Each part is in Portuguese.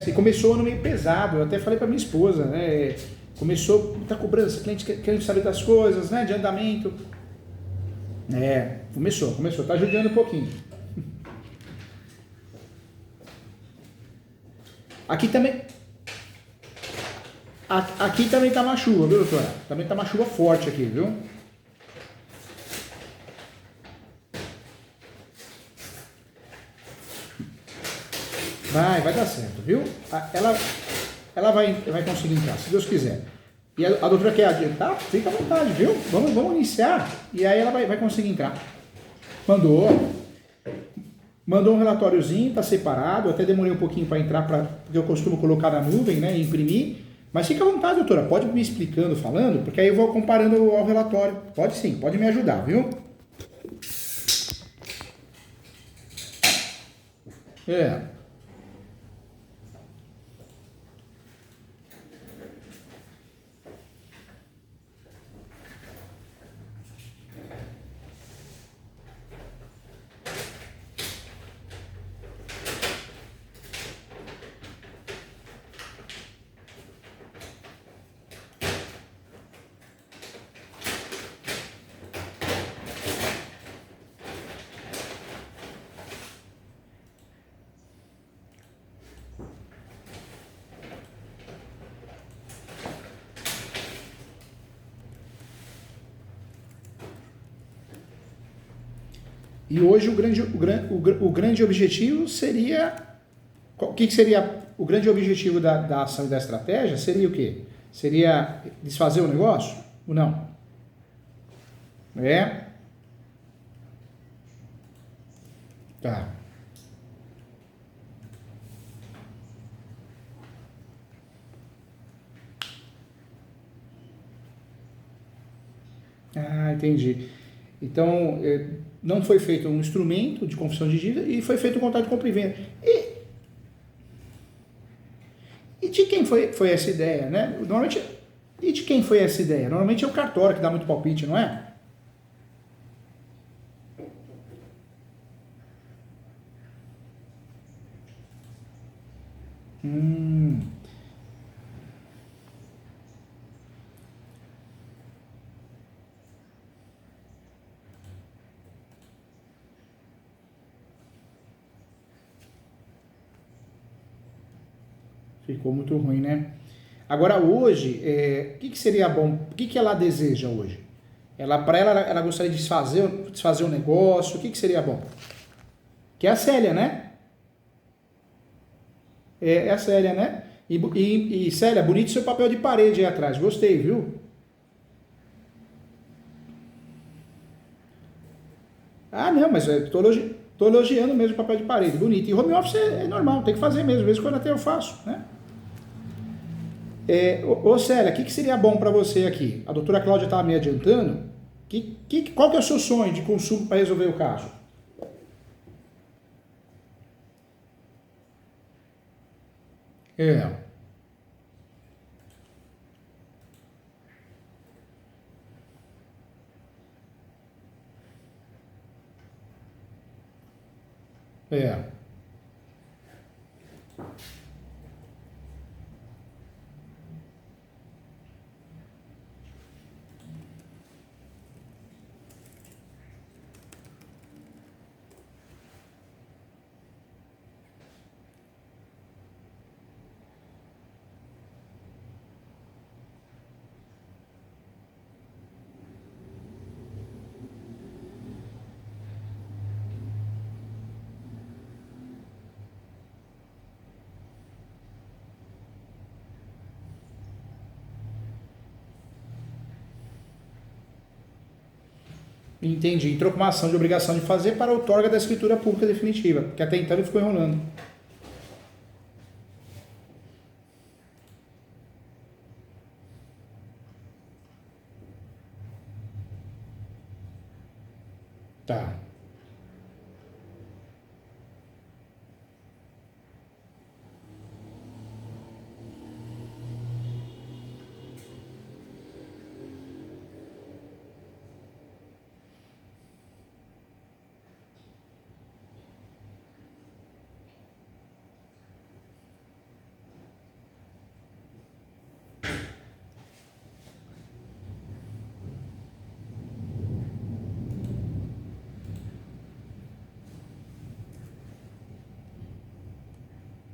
Assim, começou o ano meio pesado, eu até falei para minha esposa, né? Começou muita cobrança, cliente querendo saber das coisas, né? De andamento. Começou, tá judiando um pouquinho. Aqui também, aqui também tá uma chuva, viu, doutora? Também tá uma chuva forte aqui, viu? Vai dar certo, viu? Ela vai conseguir entrar, se Deus quiser. E a doutora quer adiantar? Fica à vontade, viu? Vamos iniciar. E aí ela vai conseguir entrar. Mandou. Mandou um relatóriozinho, tá separado. Eu até demorei um pouquinho para entrar, porque eu costumo colocar na nuvem, né? E imprimir. Mas fica à vontade, doutora. Pode me explicando, falando, porque aí eu vou comparando ao relatório. Pode sim, pode me ajudar, viu? É. E hoje o grande objetivo seria. O que seria o grande objetivo da ação e da estratégia? Seria o quê? Seria desfazer o negócio? Ou não? É? Tá. Ah, entendi. Então, não foi feito um instrumento de confissão de dívida e foi feito um contrato de compra e venda. E de quem foi essa ideia, né? Normalmente, e de quem foi essa ideia? Normalmente é o cartório que dá muito palpite, não é? Hum, ficou muito ruim, né? Agora hoje, o que seria bom? O que ela deseja hoje? Para ela gostaria de desfazer o negócio. O que seria bom? Que é a Célia, né? É a Célia, né? E Célia, bonito seu papel de parede aí atrás. Gostei, viu? Ah, não, mas eu tô elogiando mesmo o papel de parede. Bonito. E home office é normal, tem que fazer mesmo. Às vezes quando até eu faço, né? Célia, o que seria bom para você aqui? A doutora Cláudia estava me adiantando. Qual que é o seu sonho de consumo para resolver o caso? É, é. Entendi. Entrou com uma ação de obrigação de fazer para a outorga da escritura pública definitiva, porque até então ele ficou enrolando. Tá.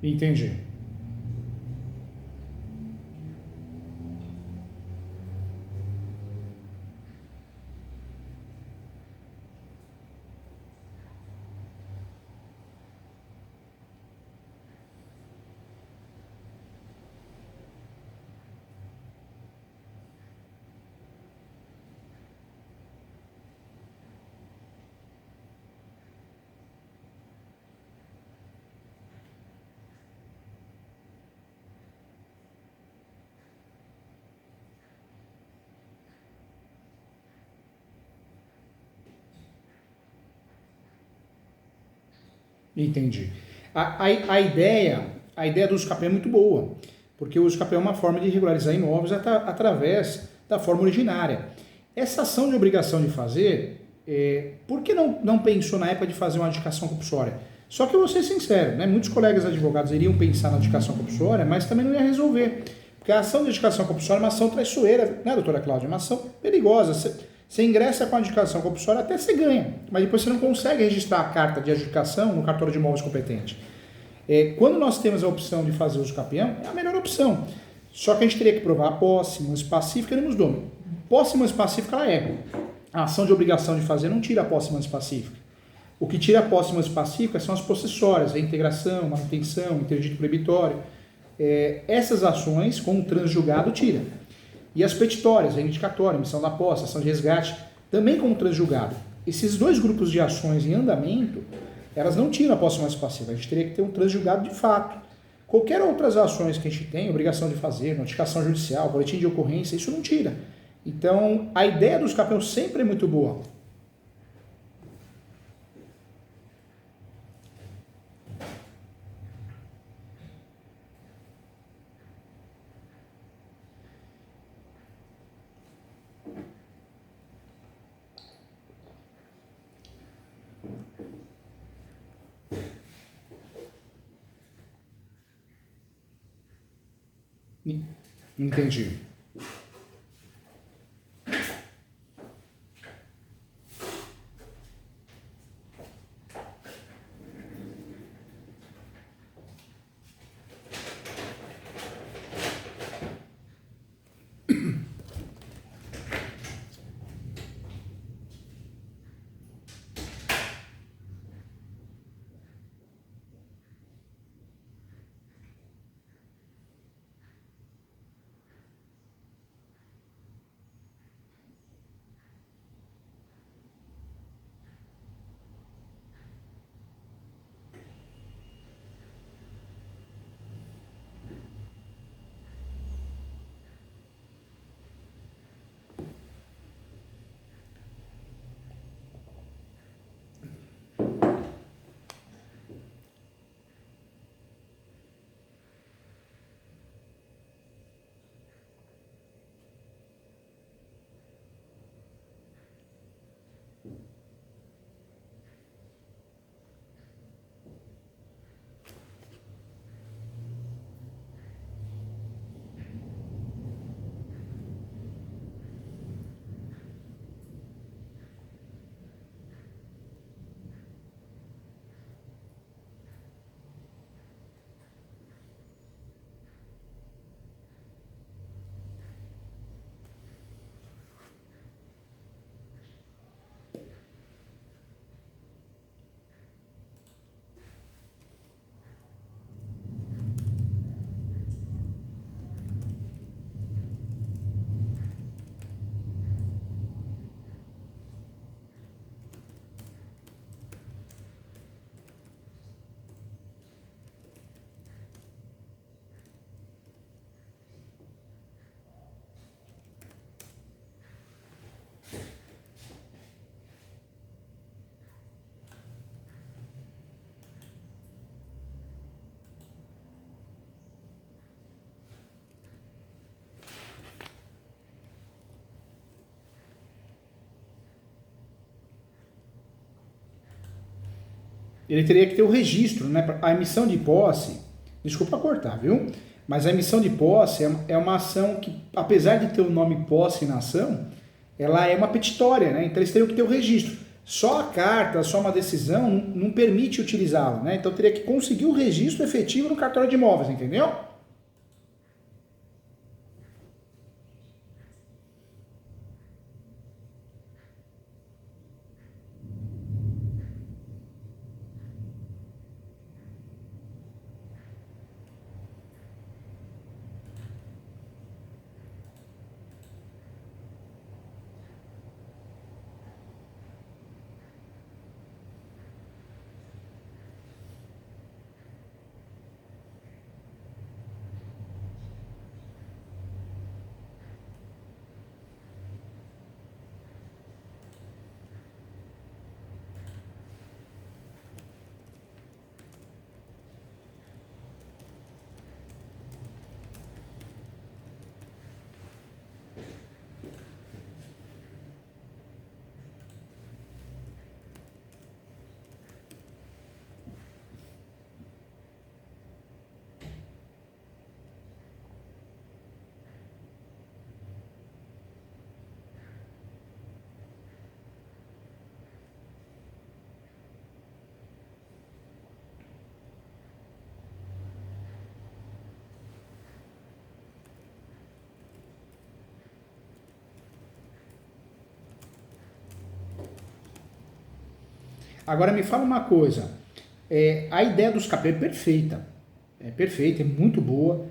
Entendi. Entendi. A ideia do uso capião é muito boa, porque o uso capião é uma forma de regularizar imóveis através da forma originária. Essa ação de obrigação de fazer, por que não pensou na época de fazer uma adjudicação compulsória? Só que eu vou ser sincero, né? Muitos colegas advogados iriam pensar na adjudicação compulsória, mas também não ia resolver. Porque a ação de adjudicação compulsória é uma ação traiçoeira, né, doutora Cláudia? É uma ação perigosa. Você ingressa com a adjudicação compulsória, até você ganha, mas depois você não consegue registrar a carta de adjudicação no cartório de imóveis competente. Quando nós temos a opção de fazer uso capião, é a melhor opção. Só que a gente teria que provar a posse, mãos pacífica e nos dom. Posse e mãos pacífica ela é. A ação de obrigação de fazer não tira a posse e mãos pacífica. O que tira a posse e mãos pacífica são as possessórias, a integração, manutenção, interdito proibitório. Essas ações, com o transjulgado, tira. E as petitórias, a reivindicatória, emissão da posse, ação de resgate, também com o transjulgado. Esses dois grupos de ações em andamento, elas não tiram a posse mais passiva. A gente teria que ter um transjulgado de fato. Qualquer outras ações que a gente tem, obrigação de fazer, notificação judicial, boletim de ocorrência, isso não tira. Então, a ideia dos capiões sempre é muito boa. Entendi. Ele teria que ter o registro, né? A emissão de posse, desculpa cortar, viu? Mas a emissão de posse é uma ação que, apesar de ter o nome posse na ação, ela é uma petitória, né? Então eles teriam que ter o registro. Só a carta, só uma decisão não permite utilizá-la, né? Então teria que conseguir o registro efetivo no cartório de imóveis, entendeu? Agora me fala uma coisa, a ideia dos capião é perfeita, é muito boa,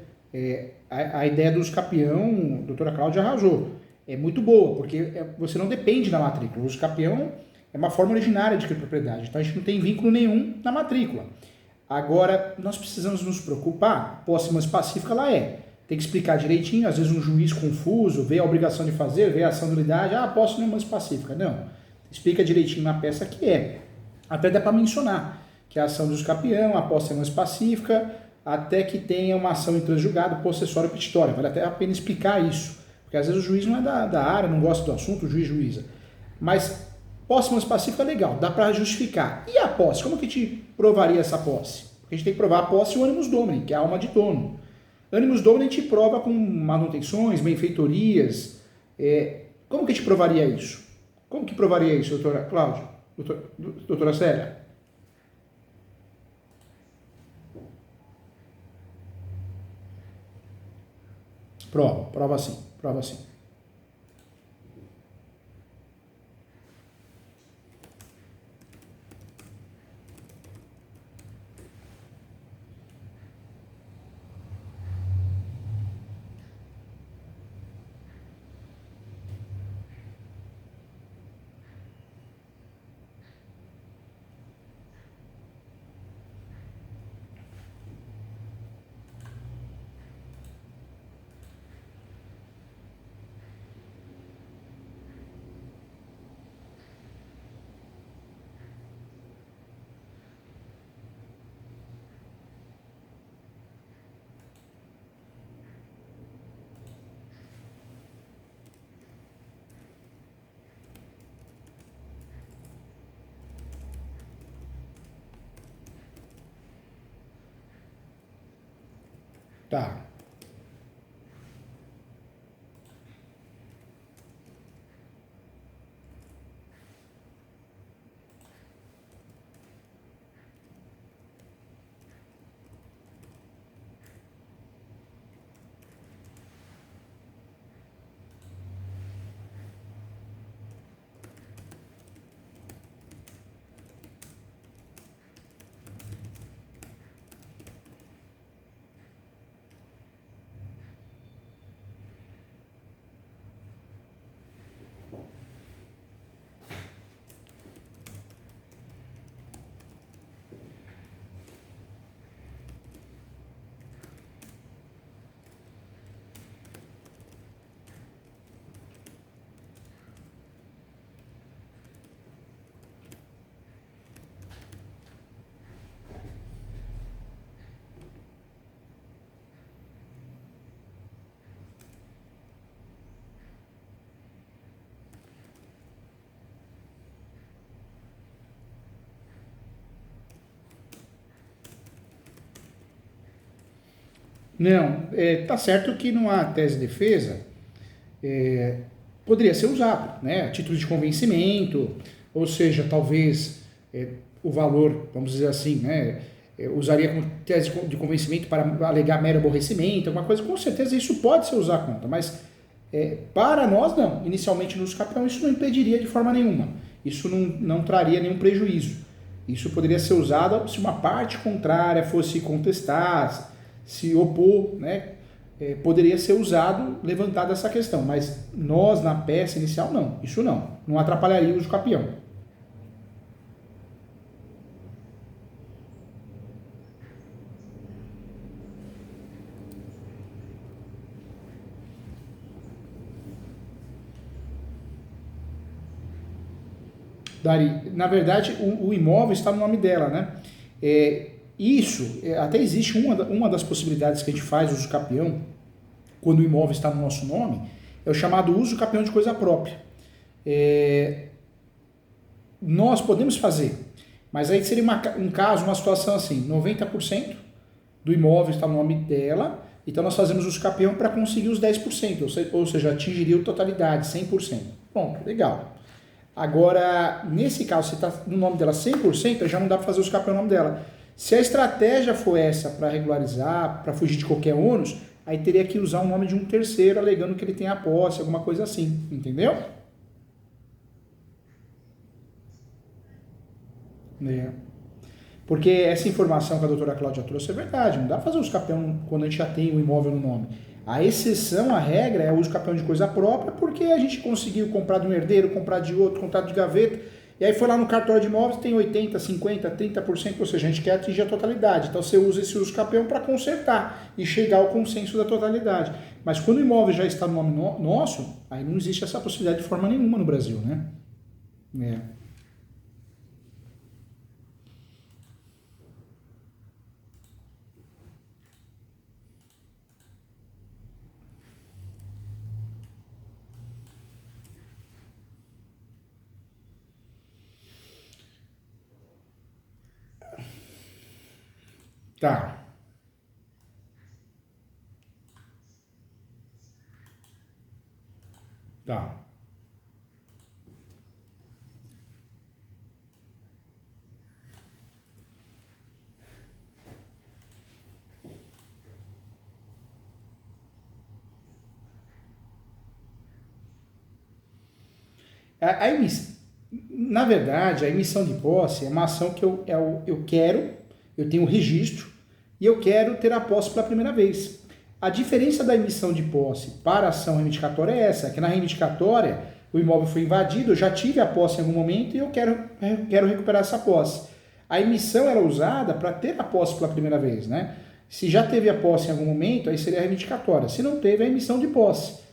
a ideia dos capião, a doutora Cláudia arrasou, é muito boa, porque você não depende da matrícula, os capião é uma forma originária de propriedade, então a gente não tem vínculo nenhum na matrícula. Agora, nós precisamos nos preocupar, posse mais pacífica ela tem que explicar direitinho, às vezes um juiz confuso, vê a obrigação de fazer, vê a ação de nulidade, posse não é mais pacífica, não, explica direitinho na peça que até dá para mencionar que a ação dos capião, a posse é mais pacífica, até que tenha uma ação em transjugado, possessória ou petitória. Vale até a pena explicar isso, porque às vezes o juiz não é da área, não gosta do assunto, o juiz juíza. Mas posse mais pacífica é legal, dá para justificar. E a posse? Como que te provaria essa posse? Porque a gente tem que provar a posse e o animus domini, que é a alma de dono. Animus domini a gente prova com manutenções, benfeitorias. Como que te provaria isso? Como que provaria isso, doutora Cláudia? Doutora Célia? Prova sim, prova sim. Tá. Não, tá certo que não há tese de defesa, poderia ser usado, né? A título de convencimento, ou seja, talvez o valor, vamos dizer assim, né, usaria como tese de convencimento para alegar mero aborrecimento, alguma coisa, com certeza isso pode ser usar contra, mas para nós não. Inicialmente no uso capião isso não impediria de forma nenhuma, isso não traria nenhum prejuízo. Isso poderia ser usado se uma parte contrária fosse contestar, se opor, né? Poderia ser usado, levantada essa questão, mas nós na peça inicial não, isso não atrapalharia o uso capião. Dari, na verdade, o imóvel está no nome dela, né? Até existe uma das possibilidades que a gente faz uso capião, quando o imóvel está no nosso nome, é o chamado uso capião de coisa própria. Nós podemos fazer, mas aí seria um caso, uma situação assim, 90% do imóvel está no nome dela, então nós fazemos uso capião para conseguir os 10%, ou seja, atingiria a totalidade, 100%. Pronto, legal. Agora, nesse caso, se está no nome dela 100%, já não dá para fazer uso capião no nome dela. Se a estratégia for essa para regularizar, para fugir de qualquer ônus, aí teria que usar o nome de um terceiro, alegando que ele tem a posse, alguma coisa assim, entendeu? Porque essa informação que a doutora Cláudia trouxe é verdade, não dá para fazer uso capião quando a gente já tem o imóvel no nome. A exceção, a regra é o uso capião de coisa própria, porque a gente conseguiu comprar de um herdeiro, comprar de outro, contrato de gaveta, e aí foi lá no cartório de imóveis, tem 80%, 50%, 30%, ou seja, a gente quer atingir a totalidade. Então você usa esse uso capião para consertar e chegar ao consenso da totalidade. Mas quando o imóvel já está no nome nosso, aí não existe essa possibilidade de forma nenhuma no Brasil, né? Tá, tá. A emissão, na verdade, a emissão de posse é uma ação que eu quero, eu tenho o registro e eu quero ter a posse pela primeira vez. A diferença da emissão de posse para a ação reivindicatória é essa, que na reivindicatória o imóvel foi invadido, eu já tive a posse em algum momento e eu quero recuperar essa posse. A emissão era usada para ter a posse pela primeira vez, né? Se já teve a posse em algum momento, aí seria a reivindicatória. Se não teve, é a emissão de posse.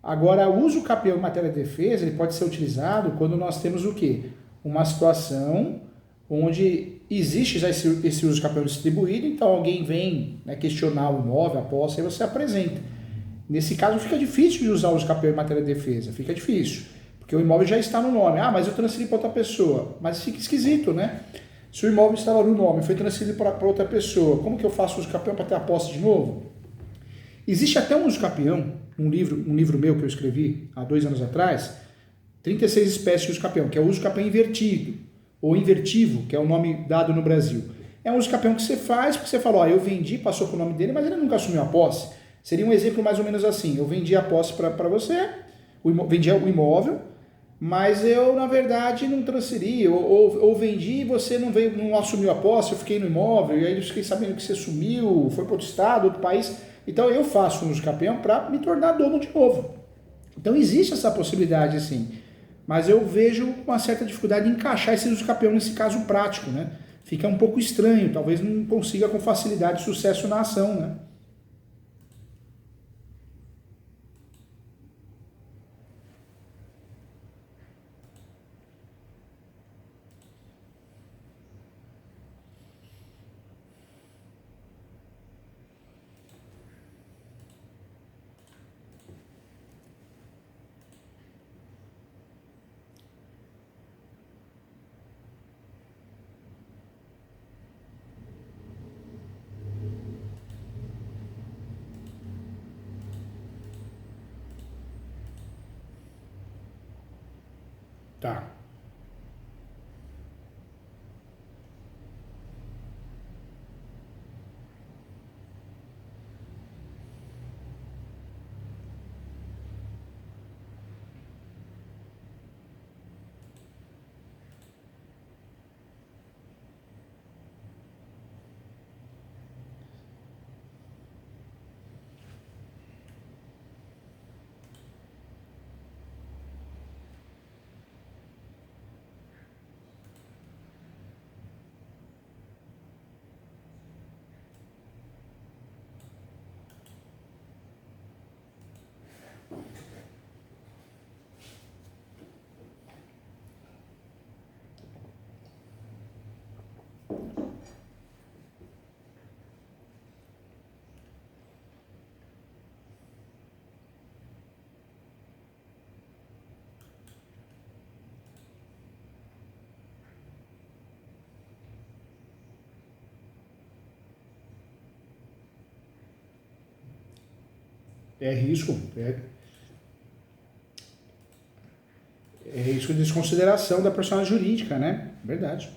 Agora, o uso capião em matéria de defesa ele pode ser utilizado quando nós temos o quê? Uma situação onde existe já esse uso capião distribuído, então alguém vem, né, questionar o imóvel, a posse, aí você apresenta. Nesse caso fica difícil de usar o uso capião em matéria de defesa, fica difícil, porque o imóvel já está no nome. Ah, mas eu transferi para outra pessoa. Mas fica esquisito, né? Se o imóvel estava no nome e foi transferido para outra pessoa, como que eu faço uso capião para ter a posse de novo? Existe até um uso capião, um livro meu que eu escrevi há 2 anos atrás, 36 espécies de uso capião, que é o uso capião invertido, ou invertivo, que é o nome dado no Brasil. É um uso capião que você faz, porque você fala, ó, eu vendi, passou para o nome dele, mas ele nunca assumiu a posse. Seria um exemplo mais ou menos assim, eu vendi a posse para você, vendi o imóvel, mas eu, na verdade, não transferi, ou vendi e você não assumiu a posse, eu fiquei no imóvel, e aí eu fiquei sabendo que você sumiu, foi para outro estado, outro país. Então eu faço um uso capião para me tornar dono de novo. Então existe essa possibilidade sim, mas eu vejo uma certa dificuldade de encaixar esse uso capião nesse caso prático, né? Fica um pouco estranho, talvez não consiga com facilidade sucesso na ação, né? Tá. É risco, é risco de desconsideração da personalidade jurídica, né? Verdade.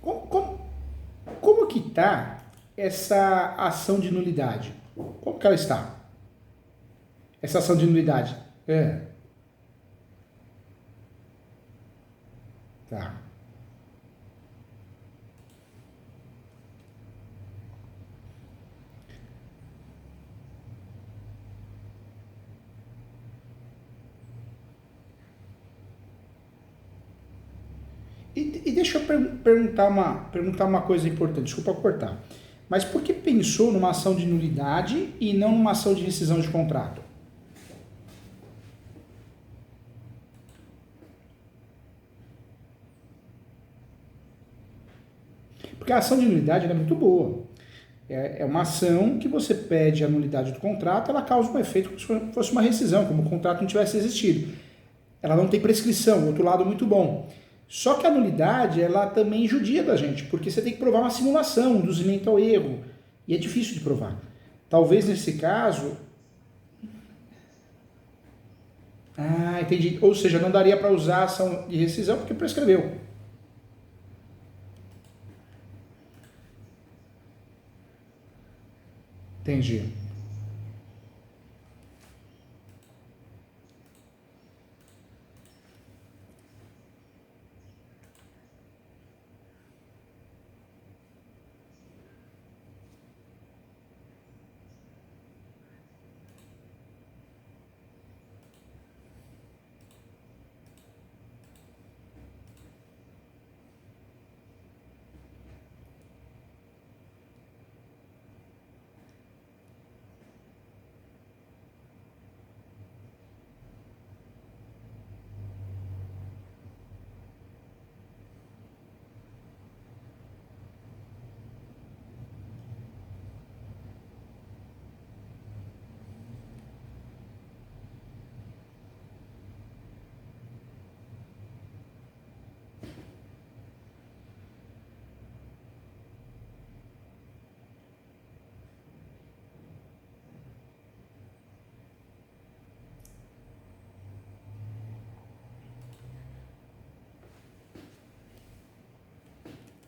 Como, como, como que está essa ação de nulidade? Como que ela está? Essa ação de nulidade? É, tá. E deixa eu perguntar uma coisa importante, desculpa cortar. Mas por que pensou numa ação de nulidade e não numa ação de rescisão de contrato? Porque a ação de nulidade ela é muito boa. É uma ação que você pede a nulidade do contrato, ela causa um efeito como se fosse uma rescisão, como o contrato não tivesse existido. Ela não tem prescrição, outro lado muito bom. Só que a nulidade, ela também judia da gente, porque você tem que provar uma simulação, um induzimento ao erro. E é difícil de provar. Talvez nesse caso. Ah, entendi. Ou seja, não daria para usar a ação de rescisão porque prescreveu. Entendi.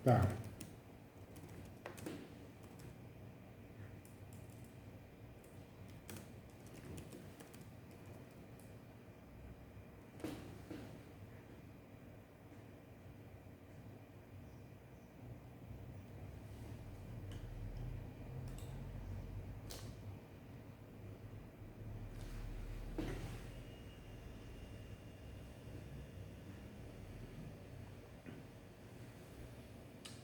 Tá.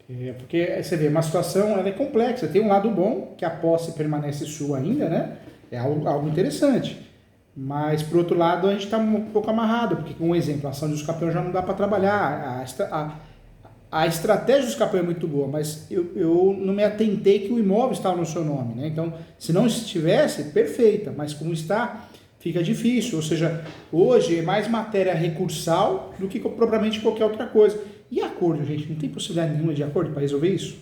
É, porque você vê, uma situação ela é complexa. Tem um lado bom, que a posse permanece sua ainda, né? É algo interessante. Mas, por outro lado, a gente está um pouco amarrado, porque, um exemplo, a ação de usucapião já não dá para trabalhar. A estratégia do usucapião é muito boa, mas eu não me atentei que o imóvel estava no seu nome, né? Então, se não estivesse, perfeita, mas como está, fica difícil. Ou seja, hoje é mais matéria recursal do que propriamente qualquer outra coisa. E acordo, gente? Não tem possibilidade nenhuma de acordo para resolver isso?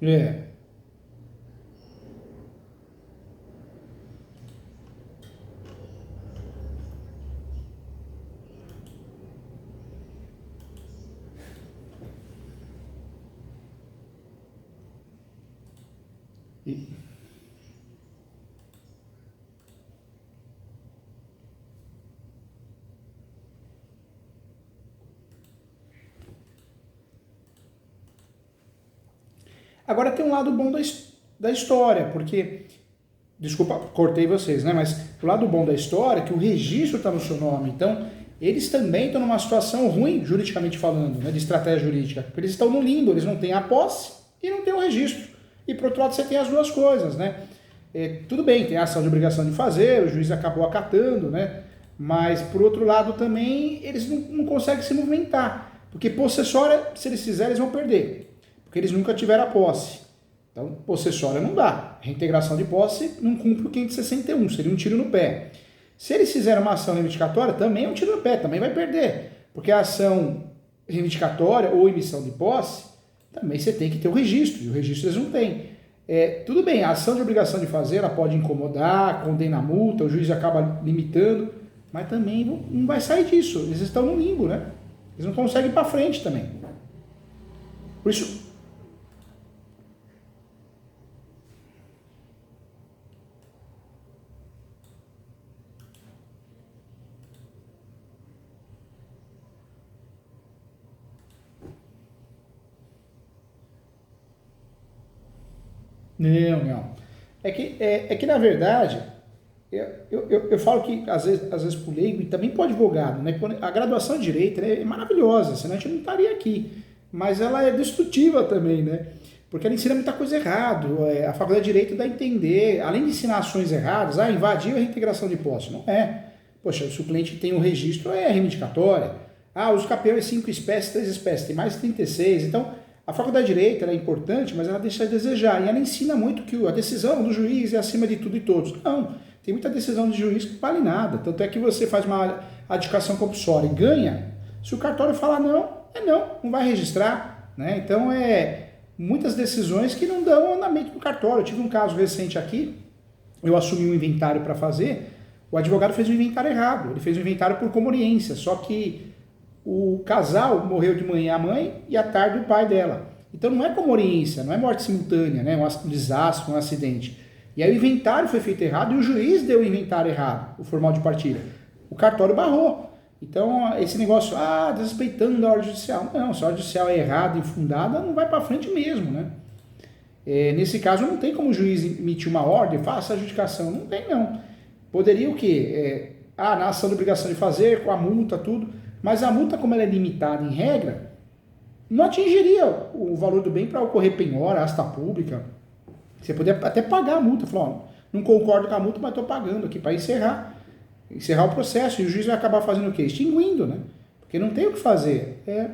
É. Agora tem um lado bom da história, porque, desculpa, cortei vocês, né? Mas o lado bom da história é que o registro está no seu nome. Então, eles também estão numa situação ruim, juridicamente falando, né? De estratégia jurídica. Porque eles estão no limbo, eles não têm a posse e não têm o registro. E, por outro lado, você tem as duas coisas, né? Tudo bem, tem a ação de obrigação de fazer, o juiz acabou acatando, né? Mas, por outro lado, também, eles não conseguem se movimentar. Porque possessória, se eles fizerem, eles vão perder. Porque eles nunca tiveram a posse. Então, possessória não dá. Reintegração de posse não cumpre o 561, seria um tiro no pé. Se eles fizerem uma ação reivindicatória, também é um tiro no pé, também vai perder. Porque a ação reivindicatória ou emissão de posse, também você tem que ter o registro, e o registro eles não têm. Tudo bem, a ação de obrigação de fazer, ela pode incomodar, condena a multa, o juiz acaba limitando, mas também não vai sair disso. Eles estão no limbo, né? Eles não conseguem ir para frente também. Por isso, não. É que na verdade, eu falo que às vezes por leigo, e também por advogado, né? A graduação de direito, né, é maravilhosa, senão a gente não estaria aqui. Mas ela é destrutiva também, né? Porque ela ensina muita coisa errada. A faculdade de direito dá a entender, além de ensinar ações erradas, invadiu a reintegração de posse. Não é. Poxa, se o cliente tem um registro, é reivindicatória. Os campeões é 5 espécies, 3 espécies, tem mais de 36. Então, a faculdade de direito ela é importante, mas ela deixa a desejar. E ela ensina muito que a decisão do juiz é acima de tudo e todos. Não, tem muita decisão de juiz que não vale nada. Tanto é que você faz uma adjudicação compulsória e ganha. Se o cartório falar não, não vai registrar. Né? Então, muitas decisões que não dão andamento no cartório. Eu tive um caso recente aqui, eu assumi um inventário para fazer, o advogado fez um inventário errado. Ele fez um inventário por comoriência, só que o casal morreu de manhã a mãe e à tarde o pai dela. Então não é comoriência, não é morte simultânea, né? Um desastre, um acidente. E aí o inventário foi feito errado e o juiz deu o inventário errado, o formal de partilha. O cartório barrou. Então esse negócio, desrespeitando a ordem judicial. Não, se a ordem judicial é errada, infundada, não vai para frente mesmo, né? Nesse caso não tem como o juiz emitir uma ordem, faça a adjudicação. Não tem não. Poderia o quê? Na ação de obrigação de fazer, com a multa, tudo. Mas a multa, como ela é limitada em regra, não atingiria o valor do bem para ocorrer penhora, asta pública. Você poderia até pagar a multa. Falar, não concordo com a multa, mas estou pagando aqui para encerrar o processo. E o juiz vai acabar fazendo o quê? Extinguindo, né? Porque não tem o que fazer. É.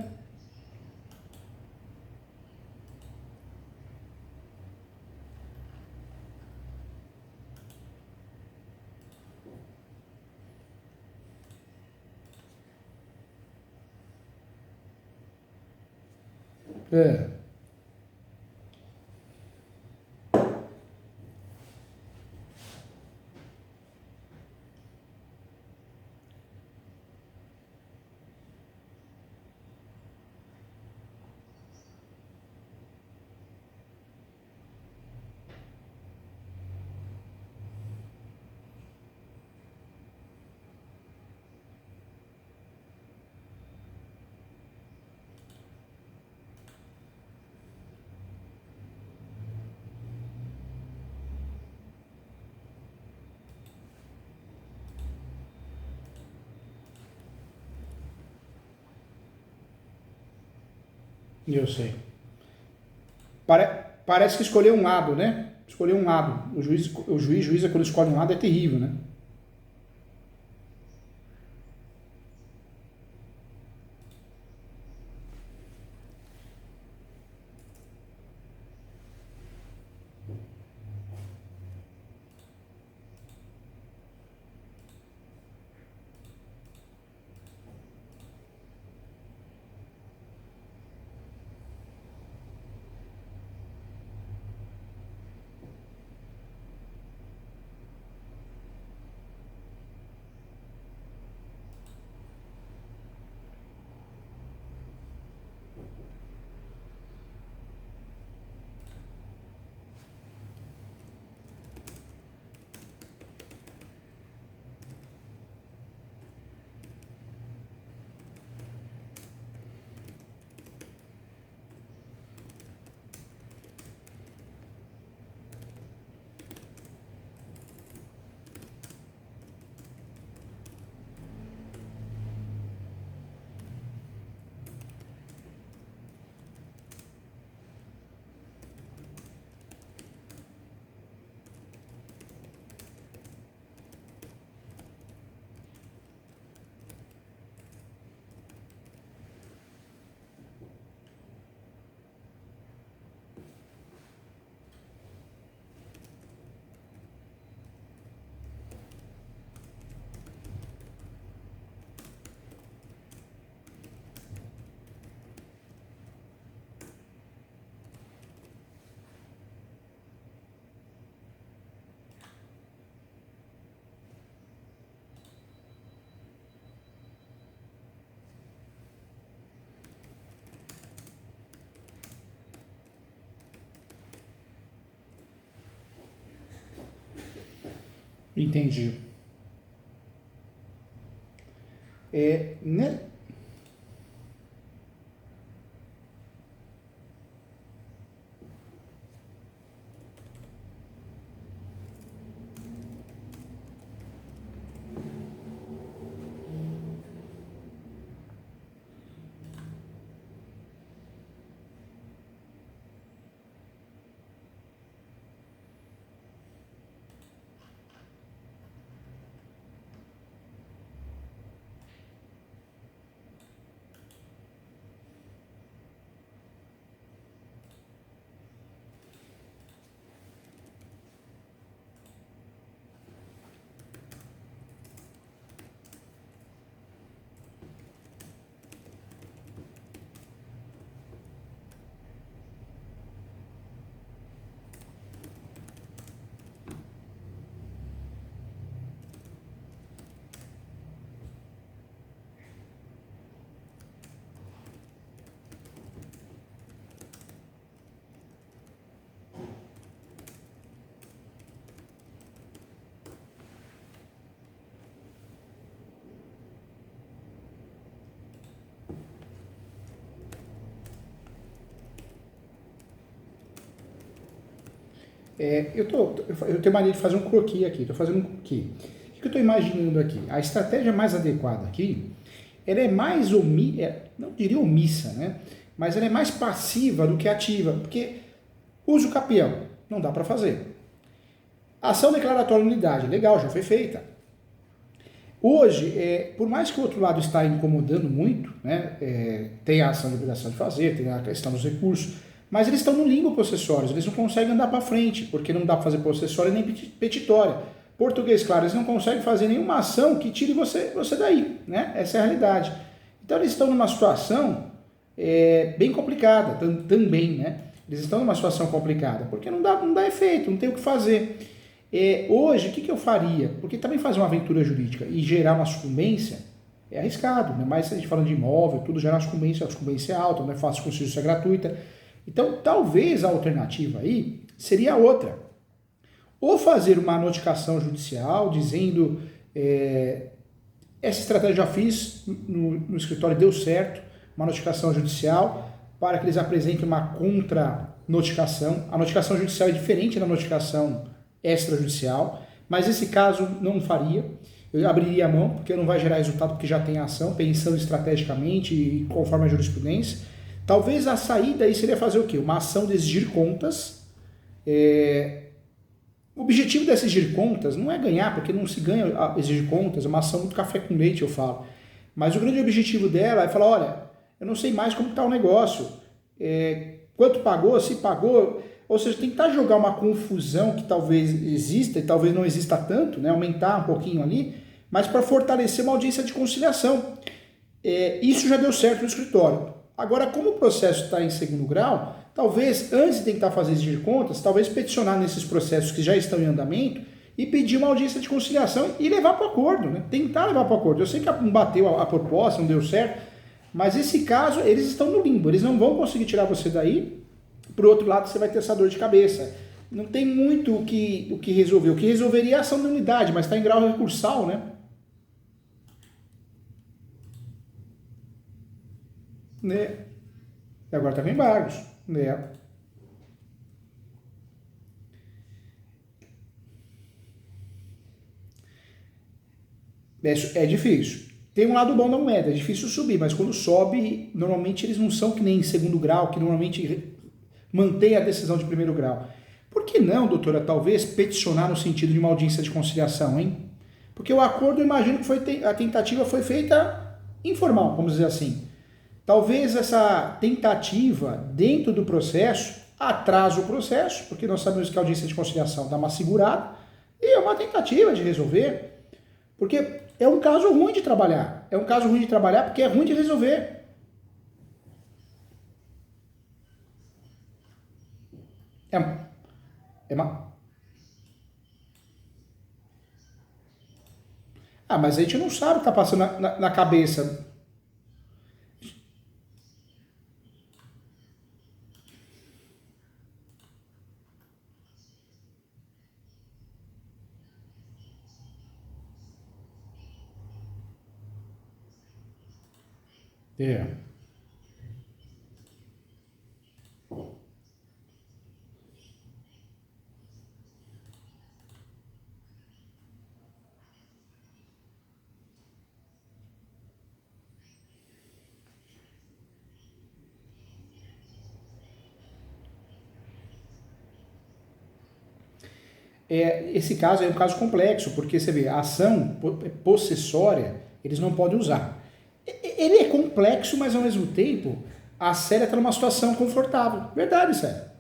Eu sei. Parece que escolheu um lado, né? Escolheu um lado. Juíza, quando escolhe um lado, é terrível, né? Entendi. Né? Eu tenho mania de fazer um croquis aqui, estou fazendo um croquis. O que eu estou imaginando aqui? A estratégia mais adequada aqui, ela é mais não diria omissa, né? Mas ela é mais passiva do que ativa, porque uso capião, não dá para fazer. Ação declaratória de unidade, legal, já foi feita. Hoje, por mais que o outro lado está incomodando muito, né, tem a ação de obrigação de fazer, tem a questão dos recursos, mas eles estão no limbo possessórios, eles não conseguem andar para frente, porque não dá para fazer possessória nem petitória. Português, claro, eles não conseguem fazer nenhuma ação que tire você daí, né? Essa é a realidade. Então eles estão numa situação bem complicada também, né? Eles estão numa situação complicada, porque não dá efeito, não tem o que fazer. Hoje, o que eu faria? Porque também fazer uma aventura jurídica e gerar uma sucumbência é arriscado, né? Mas se a gente falando de imóvel, tudo gera uma sucumbência, a sucumbência é alta, não é fácil conseguir isso, é gratuita. Então, talvez a alternativa aí seria outra. Ou fazer uma notificação judicial dizendo essa estratégia já fiz no escritório e deu certo, uma notificação judicial para que eles apresentem uma contra-notificação. A notificação judicial é diferente da notificação extrajudicial, mas esse caso não faria. Eu abriria a mão, porque não vai gerar resultado porque já tem a ação, pensando estrategicamente e conforme a jurisprudência. Talvez a saída aí seria fazer o quê? Uma ação de exigir contas. O objetivo dessa exigir contas não é ganhar, porque não se ganha a exigir contas, é uma ação muito café com leite, eu falo. Mas o grande objetivo dela é falar, olha, eu não sei mais como está o negócio, quanto pagou, se pagou, ou seja, tentar jogar uma confusão que talvez exista e talvez não exista tanto, né? Aumentar um pouquinho ali, mas para fortalecer uma audiência de conciliação. Isso já deu certo no escritório. Agora, como o processo está em segundo grau, talvez, antes de tentar fazer exigir contas, talvez peticionar nesses processos que já estão em andamento e pedir uma audiência de conciliação e levar para o acordo, né? Tentar levar para o acordo. Eu sei que não bateu a proposta, não deu certo, mas esse caso, eles estão no limbo, eles não vão conseguir tirar você daí, por outro lado, você vai ter essa dor de cabeça. Não tem muito o que resolver. O que resolveria é a ação da unidade, mas está em grau recursal, né? E agora está com embargos, né? É difícil. Tem um lado bom da moeda, é difícil subir, mas quando sobe, normalmente eles não são que nem em segundo grau, que normalmente mantém a decisão de primeiro grau. Por que não, doutora, talvez peticionar no sentido de uma audiência de conciliação, hein? Porque o acordo, eu imagino que a tentativa foi feita informal, vamos dizer assim. Talvez essa tentativa dentro do processo atrasa o processo, porque nós sabemos que a audiência de conciliação dá uma segurada, e é uma tentativa de resolver, porque é um caso ruim de trabalhar. É um caso ruim de trabalhar porque é ruim de resolver. É, é uma... mas a gente não sabe o que está passando na cabeça. É. Esse caso é um caso complexo, porque você vê, a ação possessória, eles não podem usar. Ele é complexo, mas ao mesmo tempo, a Célia está numa situação confortável. Verdade, Célia.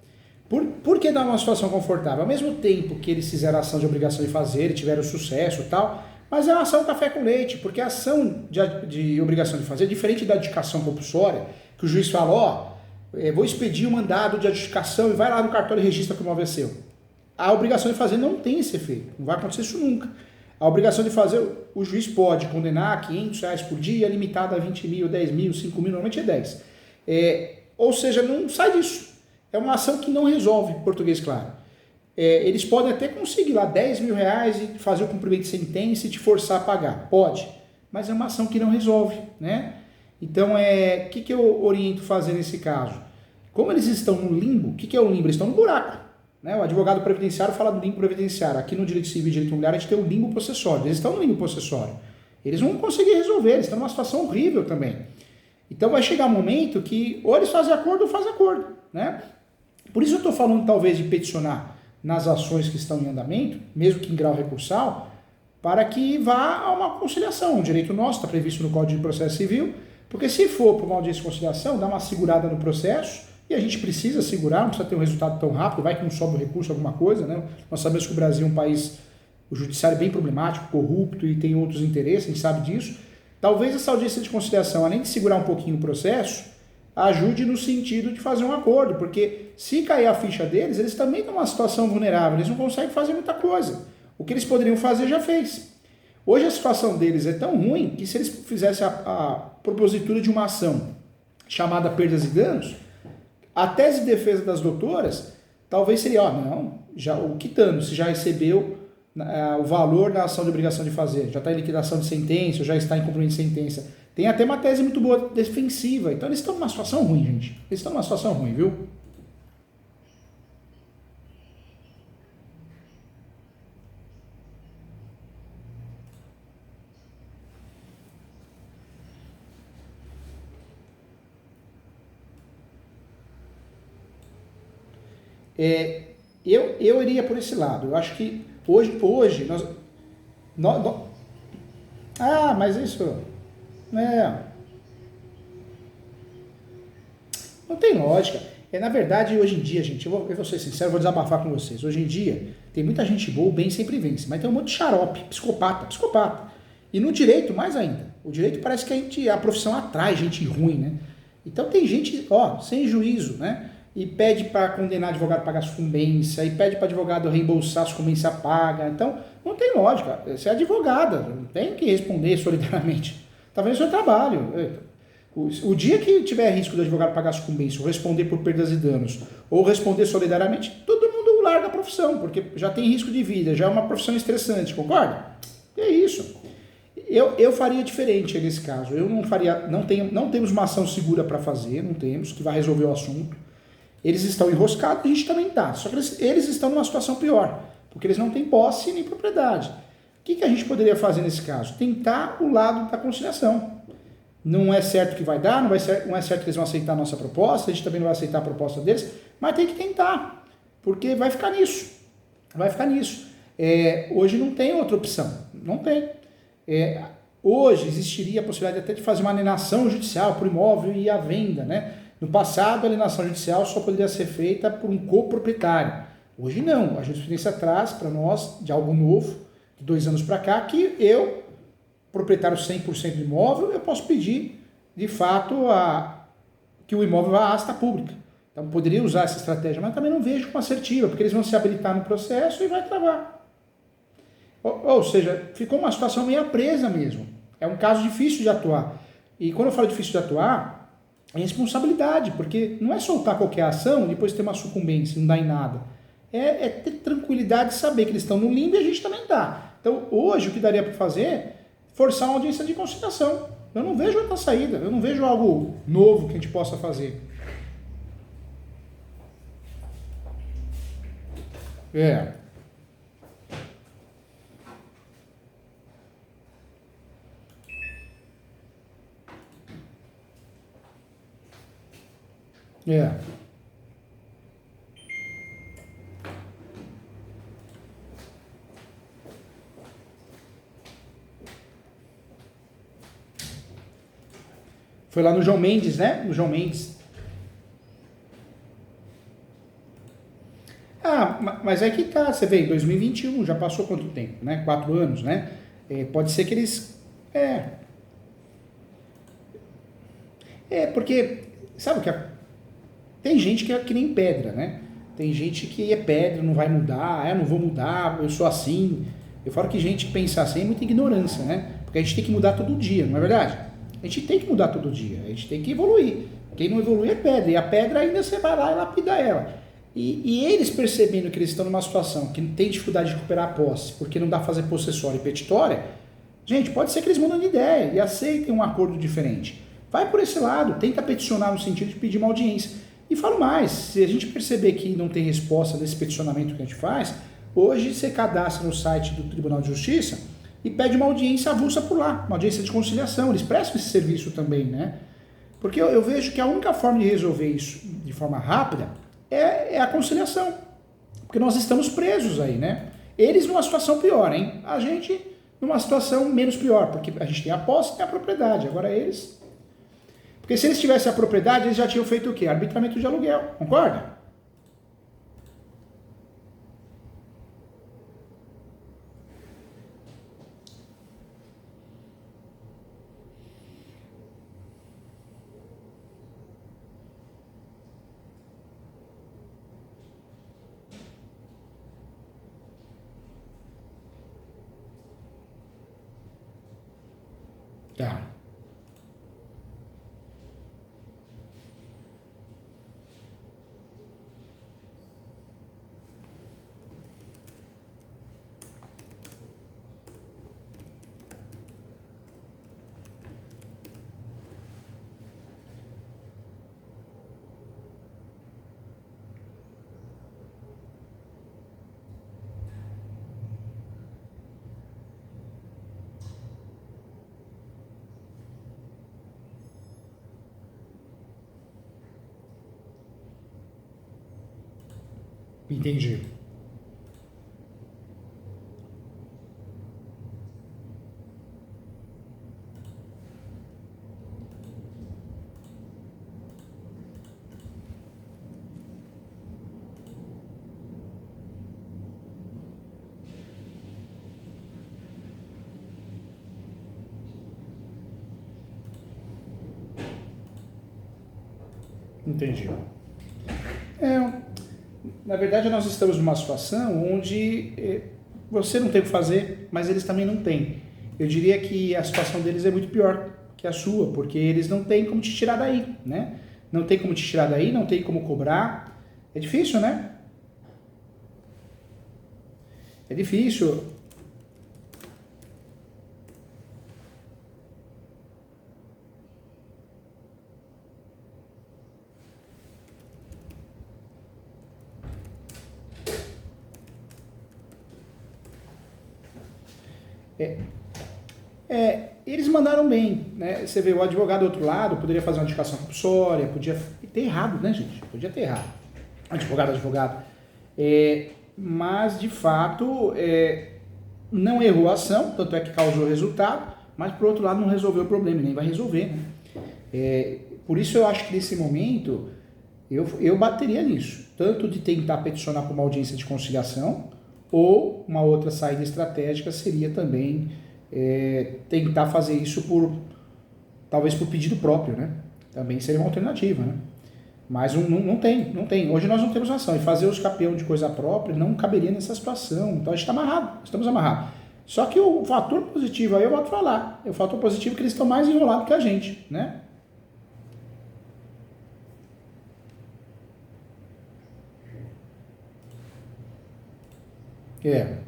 Por que dar uma situação confortável? Ao mesmo tempo que eles fizeram a ação de obrigação de fazer, tiveram sucesso e tal, mas é uma ação café com leite, porque a ação de obrigação de fazer é diferente da adjudicação compulsória, que o juiz fala, ó, vou expedir o mandado de adjudicação e vai lá no cartório e registra que o imóvel é seu. A obrigação de fazer não tem esse efeito, não vai acontecer isso nunca. A obrigação de fazer, o juiz pode condenar a R$500 por dia, limitado a 20 mil, 10 mil, 5 mil, normalmente é 10. Ou seja, não sai disso. É uma ação que não resolve, português claro. Eles podem até conseguir lá R$10.000 e fazer o cumprimento de sentença e te forçar a pagar. Pode, mas é uma ação que não resolve, né? Então, o que eu oriento fazer nesse caso? Como eles estão no limbo, o que é o limbo? Eles estão no buraco. Né? O advogado previdenciário fala do limbo previdenciário. Aqui no direito civil e direito imobiliário a gente tem o limbo possessório. Eles estão no limbo possessório. Eles não vão conseguir resolver, eles estão numa situação horrível também. Então vai chegar um momento que ou eles fazem acordo ou fazem acordo, né? Por isso eu estou falando talvez de peticionar nas ações que estão em andamento, mesmo que em grau recursal, para que vá a uma conciliação. Um direito nosso está previsto no Código de Processo Civil, porque se for para uma audiência de conciliação, dá uma segurada no processo, e a gente precisa segurar, não precisa ter um resultado tão rápido, vai que não sobe o recurso, alguma coisa, né? Nós sabemos que o Brasil é um país, o judiciário é bem problemático, corrupto e tem outros interesses, a gente sabe disso. Talvez essa audiência de conciliação, além de segurar um pouquinho o processo, ajude no sentido de fazer um acordo, porque se cair a ficha deles, eles também estão numa situação vulnerável, eles não conseguem fazer muita coisa. O que eles poderiam fazer já fez. Hoje a situação deles é tão ruim que se eles fizessem a propositura de uma ação chamada perdas e danos, a tese de defesa das doutoras talvez seria, o quitando, se já recebeu o valor da ação de obrigação de fazer, já está em liquidação de sentença, já está em cumprimento de sentença. Tem até uma tese muito boa defensiva. Então eles estão numa situação ruim, gente. Eles estão numa situação ruim, viu? Eu iria por esse lado. Eu acho que hoje nós mas isso... Não tem lógica. Na verdade, hoje em dia, gente, eu vou ser sincero, vou desabafar com vocês. Hoje em dia, tem muita gente boa, o bem sempre vence, mas tem um monte de xarope, psicopata. E no direito, mais ainda. O direito parece que a profissão atrai gente ruim, né? Então tem gente, sem juízo, né? E pede para condenar advogado a pagar sucumbência, e pede para advogado reembolsar a sucumbência paga. Então, não tem lógica. Você é advogada, não tem que responder solidariamente. Tá vendo o seu trabalho. O dia que tiver risco do advogado pagar sucumbência, ou responder por perdas e danos, ou responder solidariamente, todo mundo larga a profissão, porque já tem risco de vida, já é uma profissão estressante, concorda? É isso. Eu faria diferente nesse caso. Eu não faria, não temos uma ação segura para fazer, não temos, que vai resolver o assunto. Eles estão enroscados, a gente também está. Só que eles estão numa situação pior, porque eles não têm posse nem propriedade. O que a gente poderia fazer nesse caso? Tentar o lado da conciliação. Não é certo que vai dar, não é certo que eles vão aceitar a nossa proposta, a gente também não vai aceitar a proposta deles, mas tem que tentar, porque vai ficar nisso. Hoje não tem outra opção, não tem. Hoje existiria a possibilidade até de fazer uma alienação judicial por imóvel e a venda, né? No passado, a alienação judicial só poderia ser feita por um coproprietário. Hoje não, a jurisprudência traz para nós de algo novo, de 2 anos para cá, que eu, proprietário 100% do imóvel, eu posso pedir, de fato, que o imóvel vá à asta pública. Então, poderia usar essa estratégia, mas também não vejo com assertiva, porque eles vão se habilitar no processo e vai travar. Ou seja, ficou uma situação meio presa mesmo. É um caso difícil de atuar. E quando eu falo difícil de atuar, é responsabilidade, porque não é soltar qualquer ação e depois ter uma sucumbência, não dá em nada. É ter tranquilidade de saber que eles estão no limbo e a gente também está. Então, hoje, o que daria para fazer forçar uma audiência de conciliação. Eu não vejo outra saída, eu não vejo algo novo que a gente possa fazer. É. É. Foi lá no João Mendes, né? No João Mendes. Ah, mas é que tá, você vê, em 2021, já passou quanto tempo, né? 4 anos, né? Pode ser que eles... Porque, sabe o que... Tem gente que é que nem pedra, né? Tem gente que é pedra, não vai mudar, não vou mudar, eu sou assim. Eu falo que gente pensar assim é muita ignorância, né? Porque a gente tem que mudar todo dia, não é verdade? A gente tem que mudar todo dia, a gente tem que evoluir. Quem não evolui é pedra, e a pedra ainda você vai lá e lapida ela. E eles percebendo que eles estão numa situação que tem dificuldade de recuperar a posse, porque não dá pra fazer possessória e petitória, gente, pode ser que eles mudem de ideia e aceitem um acordo diferente. Vai por esse lado, tenta peticionar no sentido de pedir uma audiência. E falo mais, se a gente perceber que não tem resposta desse peticionamento que a gente faz, hoje você cadastra no site do Tribunal de Justiça e pede uma audiência avulsa por lá, uma audiência de conciliação. Eles prestam esse serviço também, né? Porque eu vejo que a única forma de resolver isso de forma rápida é a conciliação. Porque nós estamos presos aí, né? Eles numa situação pior, hein? A gente numa situação menos pior, porque a gente tem a posse e tem a propriedade. Agora eles... Porque se eles tivessem a propriedade, eles já tinham feito o quê? Arbitramento de aluguel, concorda? Tá. Entendi. Entendi. É, na verdade, nós estamos numa situação onde você não tem o que fazer, mas eles também não têm. Eu diria que a situação deles é muito pior que a sua, porque eles não têm como te tirar daí, né? Não tem como te tirar daí, não tem como cobrar. É difícil, né? É difícil. É, eles mandaram bem, né? Você vê, o advogado do outro lado poderia fazer uma indicação compulsória, podia ter errado, né, gente? Podia ter errado. Advogado. Mas, de fato, não errou a ação, tanto é que causou resultado, mas, por outro lado, não resolveu o problema, nem vai resolver, né? Por isso eu acho que nesse momento eu bateria nisso, tanto de tentar peticionar por uma audiência de conciliação, ou uma outra saída estratégica seria também tentar fazer isso talvez por pedido próprio, né? Também seria uma alternativa, né? Mas não tem. Hoje nós não temos ação. E fazer os campeão de coisa própria não caberia nessa situação. Então a gente está amarrado, estamos amarrados. Só que o fator positivo aí eu volto a falar. O fator positivo é que eles estão mais enrolados que a gente, né? É.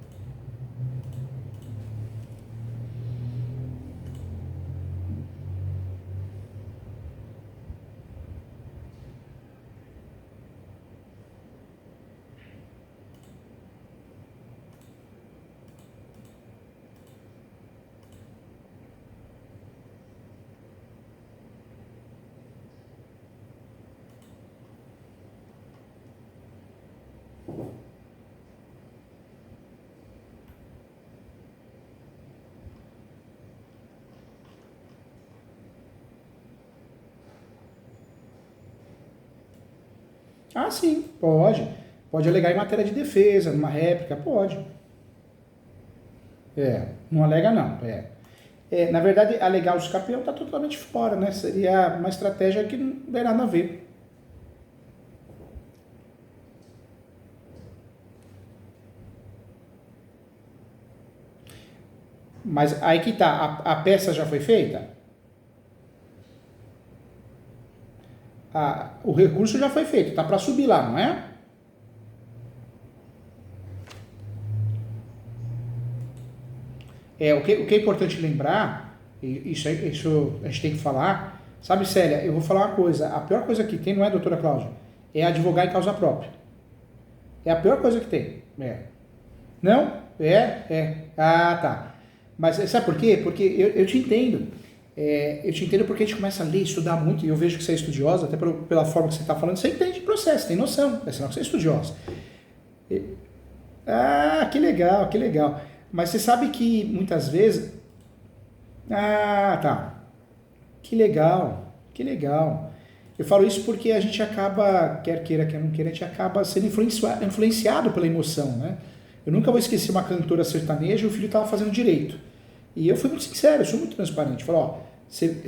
Ah, sim, pode. Pode alegar em matéria de defesa, numa réplica, pode. Não alega não. Na verdade, alegar o escapeão está totalmente fora, né? Seria uma estratégia que não tem nada a ver. Mas aí que tá, a peça já foi feita? O recurso já foi feito, tá para subir lá, não é? O que é importante lembrar, isso a gente tem que falar, sabe, Célia, eu vou falar uma coisa, a pior coisa que tem, não é, doutora Cláudia, é advogar em causa própria. É a pior coisa que tem. Não? Ah, tá. Mas sabe por quê? Porque eu te entendo. Eu te entendo porque a gente começa a ler, estudar muito, e eu vejo que você é estudiosa, até pela forma que você está falando, você entende o processo, tem noção, é sinal que você é estudiosa. Ah, que legal, que legal. Mas você sabe que muitas vezes. Ah, tá. Que legal, que legal. Eu falo isso porque a gente acaba, quer queira, quer não queira, a gente acaba sendo influenciado pela emoção, né? Eu nunca vou esquecer uma cantora sertaneja, o filho estava fazendo direito. E eu fui muito sincero, eu sou muito transparente. Falei, ó,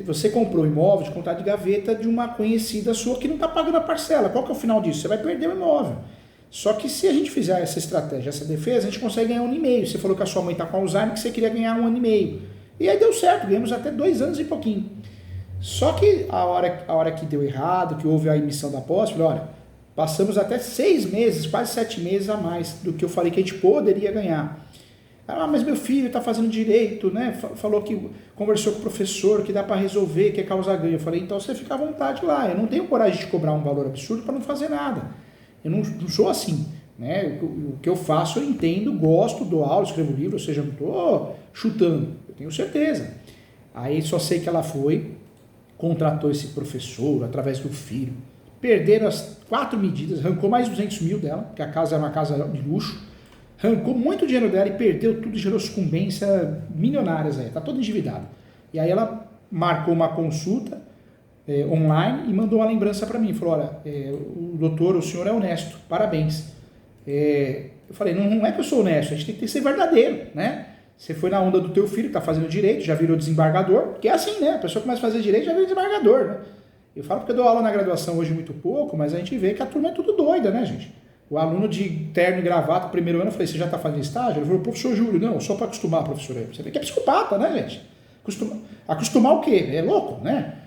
você comprou um imóvel de contrato de gaveta de uma conhecida sua que não está pagando a parcela. Qual que é o final disso? Você vai perder o imóvel. Só que se a gente fizer essa estratégia, essa defesa, a gente consegue ganhar 1 ano e meio. Você falou que a sua mãe está com Alzheimer, que você queria ganhar 1 ano e meio. E aí deu certo, ganhamos até 2 anos e pouquinho. Só que a hora que deu errado, que houve a emissão da posse, falei, olha, passamos até 6 meses, quase 7 meses a mais do que eu falei que a gente poderia ganhar. Ah, mas meu filho está fazendo direito, né? Falou que conversou com o professor, que dá para resolver, que é causar ganho. Eu falei, então você fica à vontade lá. Eu não tenho coragem de cobrar um valor absurdo para não fazer nada. Eu não sou assim, né? O que eu faço eu entendo, gosto, dou aula, escrevo livro, ou seja, eu não estou chutando, eu tenho certeza. Aí só sei que ela foi, contratou esse professor através do filho, perderam as 4 medidas, arrancou mais 200 mil dela, porque a casa era uma casa de luxo, arrancou muito dinheiro dela e perdeu tudo, gerou sucumbência milionárias aí, tá toda endividada. E aí ela marcou uma consulta online e mandou uma lembrança para mim, falou, olha, o doutor, o senhor é honesto, parabéns. Eu falei, não é que eu sou honesto, a gente tem que ser verdadeiro, né? Você foi na onda do teu filho, que tá fazendo direito, já virou desembargador, que é assim, né? A pessoa começa a fazer direito, já vira desembargador, né? Eu falo porque eu dou aula na graduação hoje muito pouco, mas a gente vê que a turma é tudo doida, né, gente? O aluno de terno e gravata, primeiro ano, eu falei, você já tá fazendo estágio? Ele falou, professor Júlio, não, só para acostumar, professor. Você vê que é psicopata, né, gente? Acostumar o quê? É louco, né?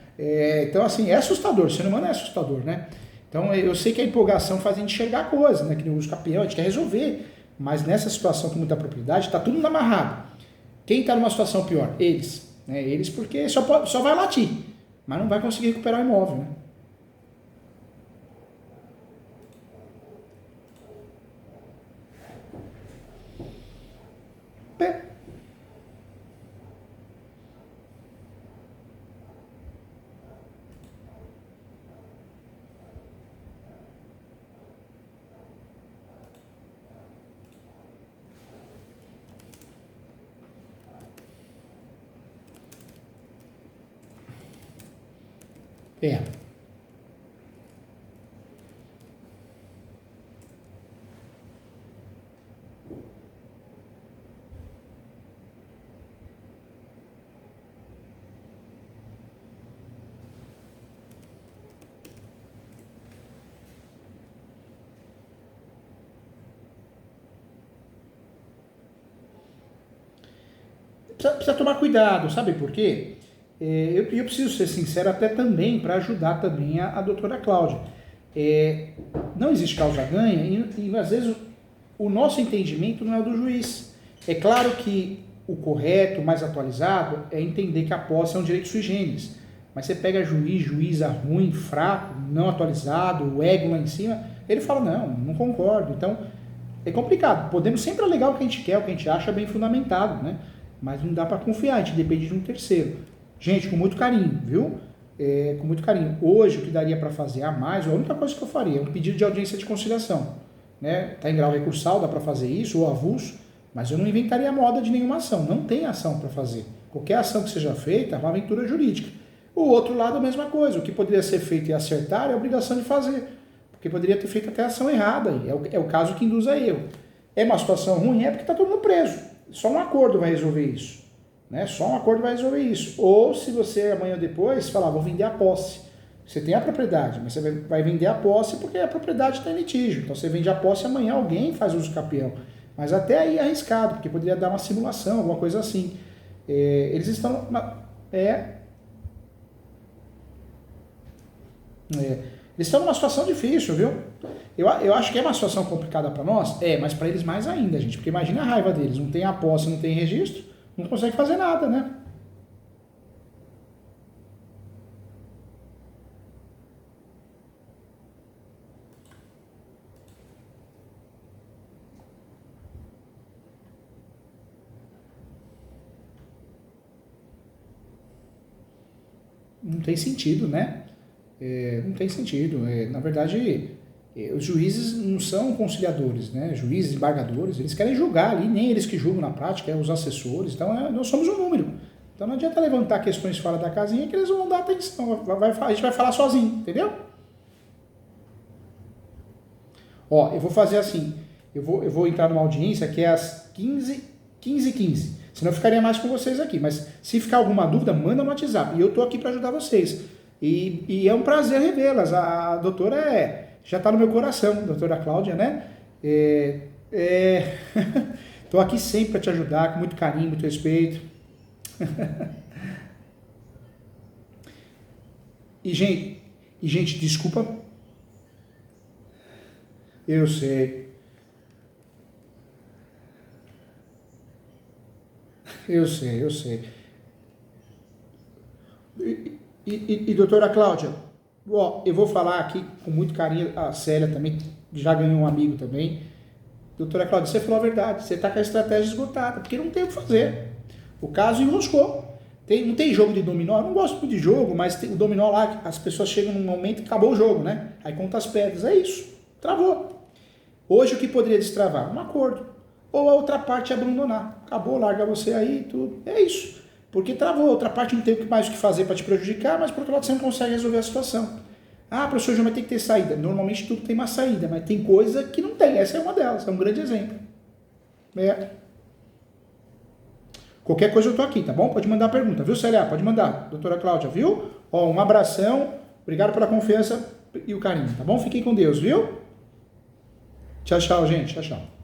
Então, assim, é assustador, o ser humano é assustador, né? Então, eu sei que a empolgação faz a gente enxergar coisas, né? Que nem o escapeão, a gente quer resolver. Mas nessa situação com muita propriedade, está tudo amarrado. Quem está numa situação pior? Eles. Né? Eles porque só vai latir, mas não vai conseguir recuperar o imóvel. Né? É. Precisa tomar cuidado, sabe por quê? Eu preciso ser sincero até também para ajudar também a doutora Cláudia. Não existe causa-ganha e às vezes o nosso entendimento não é o do juiz. É claro que o correto, o mais atualizado, é entender que a posse é um direito sui generis. Mas você pega juíza ruim, fraco, não atualizado, o ego lá em cima, ele fala, não concordo. Então, é complicado. Podemos sempre alegar o que a gente quer, o que a gente acha bem fundamentado, né? Mas não dá para confiar, a gente depende de um terceiro. Gente, com muito carinho, viu? Com muito carinho. Hoje, o que daria para fazer a mais, a única coisa que eu faria é um pedido de audiência de conciliação. Né? Tá em grau recursal, dá para fazer isso, ou avulso, mas eu não inventaria moda de nenhuma ação. Não tem ação para fazer. Qualquer ação que seja feita é uma aventura jurídica. O outro lado, a mesma coisa. O que poderia ser feito e acertar é a obrigação de fazer. porque poderia ter feito até a ação errada. É o caso que induz a erro. É uma situação ruim, é porque está todo mundo preso. Só um acordo vai resolver isso. Né? Só um acordo vai resolver isso. Ou se você amanhã ou depois falar, vou vender a posse. Você tem a propriedade, mas você vai vender a posse porque a propriedade está em litígio. Então você vende a posse e amanhã alguém faz uso capião. Mas até aí é arriscado, porque poderia dar uma simulação, alguma coisa assim. Eles estão... eles estão numa situação difícil, viu? Eu acho que é uma situação complicada para nós, mas para eles mais ainda, gente. Porque imagina a raiva deles. Não tem a posse, não tem registro, não consegue fazer nada, né? Não tem sentido, né? Não tem sentido. Na verdade, os juízes não são conciliadores, né? Juízes, embargadores, eles querem julgar ali, nem eles que julgam na prática, é os assessores. Então, nós somos um número. Então, não adianta levantar questões fora da casinha que eles vão dar atenção. A gente vai falar sozinho, entendeu? Ó, eu vou fazer assim. Eu vou entrar numa audiência que é às 15h15. Senão eu ficaria mais com vocês aqui. Mas se ficar alguma dúvida, manda no WhatsApp. E eu tô aqui para ajudar vocês. E é um prazer revê-las. A doutora já está no meu coração, a doutora Cláudia, né? Tô aqui sempre para te ajudar, com muito carinho, muito respeito. E gente, desculpa. Eu sei. Eu sei. E doutora Cláudia, ó, eu vou falar aqui com muito carinho, a Célia também, já ganhou um amigo também. Doutora Cláudia, você falou a verdade, você está com a estratégia esgotada, porque não tem o que fazer. O caso enroscou. Não tem jogo de dominó, eu não gosto muito de jogo, mas tem o dominó lá, as pessoas chegam num momento e acabou o jogo, né? Aí conta as pedras, é isso, travou. Hoje o que poderia destravar? Um acordo. Ou a outra parte abandonar. Acabou, larga você aí, tudo. É isso. Porque travou, a outra parte não tem mais o que fazer para te prejudicar, mas por outro lado você não consegue resolver a situação. Ah, professor, já vai ter que ter saída. Normalmente tudo tem uma saída, mas tem coisa que não tem. Essa é uma delas, é um grande exemplo. Qualquer coisa eu tô aqui, tá bom? Pode mandar pergunta, viu, Célia? Pode mandar. Doutora Cláudia, viu? Ó, um abração, obrigado pela confiança e o carinho, tá bom? Fiquem com Deus, viu? Tchau, tchau, gente. Tchau, tchau.